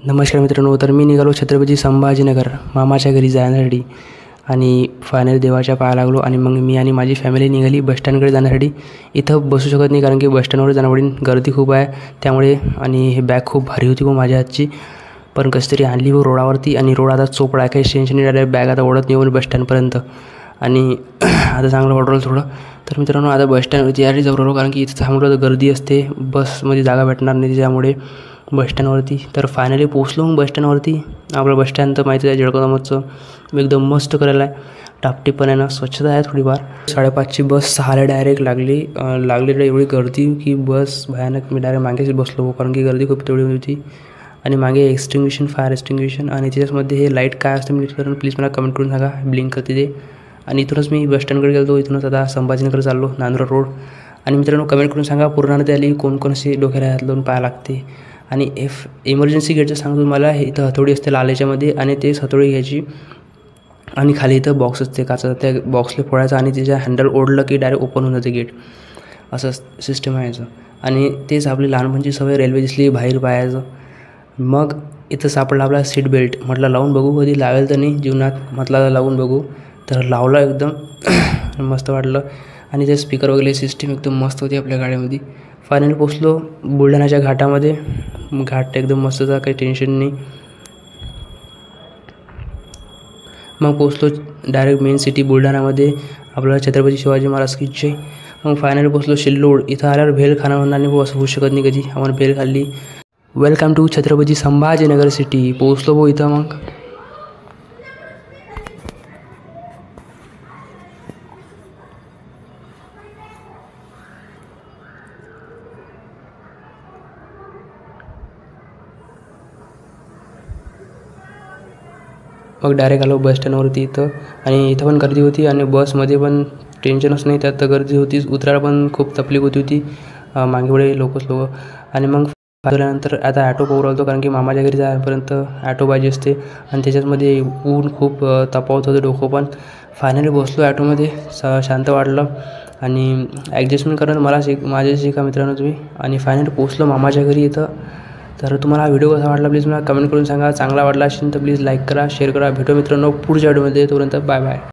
नमस्कार मित्रांनो, तर मी निघालो छत्रपती संभाजीनगर मामाच्या घरी जाण्यासाठी आणि फायनली देवाच्या पाया लागलो आणि मग मी आणि माझी फॅमिली निघाली बसस्टँडकडे जाण्यासाठी. इथं बसू शकत नाही कारण की बसस्टँडवर जाण्यासाठी गर्दी खूप आहे त्यामुळे. आणि हे बॅग खूप भारी होती व माझ्या हातची, पण कशी तरी आणली व रोडावरती. आणि रोड आता चोपडा आहे, काही टेन्शन नाही, डायरेक्ट बॅग आता ओढत नेऊन बसस्टँडपर्यंत. आणि आता चांगलं वाटलं थोडं. तर मित्रांनो आता बसस्टँडवरती यायला जाऊ राहिलो कारण की इथं थांबलो तर गर्दी असते, बसमध्ये जागा भेटणार नाही त्यामुळे बसस्टँडवरती. तर फायनली पोचलो मग बसस्टँडवरती. आपलं बसस्टँड तर माहिती आहे जळगावचं एकदम मस्त करायला आहे, टापटीप पण आहे ना, स्वच्छता आहे थोडीफार. 5:30ची बस 6ला डायरेक्ट लागली एवढी गर्दी की बस भयानक. मी डायरेक्ट मागेच बसलो कारण की गर्दी खूप तेवढी होती. आणि मागे फायर एक्सटिंग्विशन आणि त्याच्यामध्ये हे लाईट काय असतं मित्रांनो प्लीज मला कमेंट करून सांगा, ब्लिंक करते ते. आणि इथूनच मी बसस्टँडकडे गेलो, इथूनच आता संभाजीनगर चाललो, नांदुरा रोड. आणि मित्रांनो कमेंट करून सांगा पूर्ण आली कोण अशी डोक्याला हात लावून पाया लागते. आणि इमर्जन्सी गेटचं सांगतो तुम्हाला, हे इथं हथोडी असते लाल याच्यामध्ये आणि तेच हथोडी घ्यायची आणि खाली इथं बॉक्स असते काचा, त्या बॉक्सला फोडायचा आणि त्याच्या हँडल ओढलं की डायरेक्ट ओपन होऊन जाते गेट, असं सिस्टम आहे याचं. आणि तेच आपली लहानपणची सवय, रेल्वे दिसली बाहेर पाहायचं. मग इथं सापडला आपला सीट बेल्ट. म्हटलं लावून बघू, कधी लावेल तर नाही जीवनात, म्हटलं लावून बघू. तर लावला एकदम मस्त वाटलं. आणि ते स्पीकर वगैरे सिस्टीम एकदम मस्त होती आपल्या गाडीमध्ये. फायनली पोचलो बुलढाण्याच्या घाटामध्ये. घाट एकदम मस्तचा, काही टेन्शन नाही. मग पोचलो डायरेक्ट मेन सिटी बुलढाणामध्ये, आपल्याला छत्रपती शिवाजी महाराज की जय. मग फायनली पोचलो शिल्लोड. इथं आल्यावर भेल खाणं होणार नाही, असं होऊ शकत नाही कधी. आम्हाला भेल खाल्ली. Welcome to Chhatrapati Sambhajinagar city. पोचलो भाऊ इथं. मग डायरेक्ट आलो बसस्टँडवरती इथं. आणि इथं पण गर्दी होती आणि बसमध्ये पण टेन्शनच नाही, त्यात तर गर्दी होतीच. उतरायला पण खूप तकलीफ होती मागे पुढे लोकच. आणि मग झाल्यानंतर आता ॲटो पाहू राहिलो कारण की मामाच्या घरी जायपर्यंत ॲटो पाहिजे असते. आणि त्याच्यामध्ये ऊन खूप तापवत होतं डोकं पण. फायनली बसलो ॲटोमध्ये, शांत वाटलं. आणि ॲडजस्टमेंट करणं माझ्या शिका मित्रांनो तुम्ही. आणि फायनली पोचलो मामाच्या घरी इथं. तर तुम्हाला हा व्हिडिओ कसा वाटला प्लीज मला कमेंट करून सांगा. चांगला वाटला असेल तर प्लीज लाईक करा, शेअर करा. भेटू मित्रांनो पुढच्या व्हिडिओमध्ये. तोपर्यंत बाय बाय.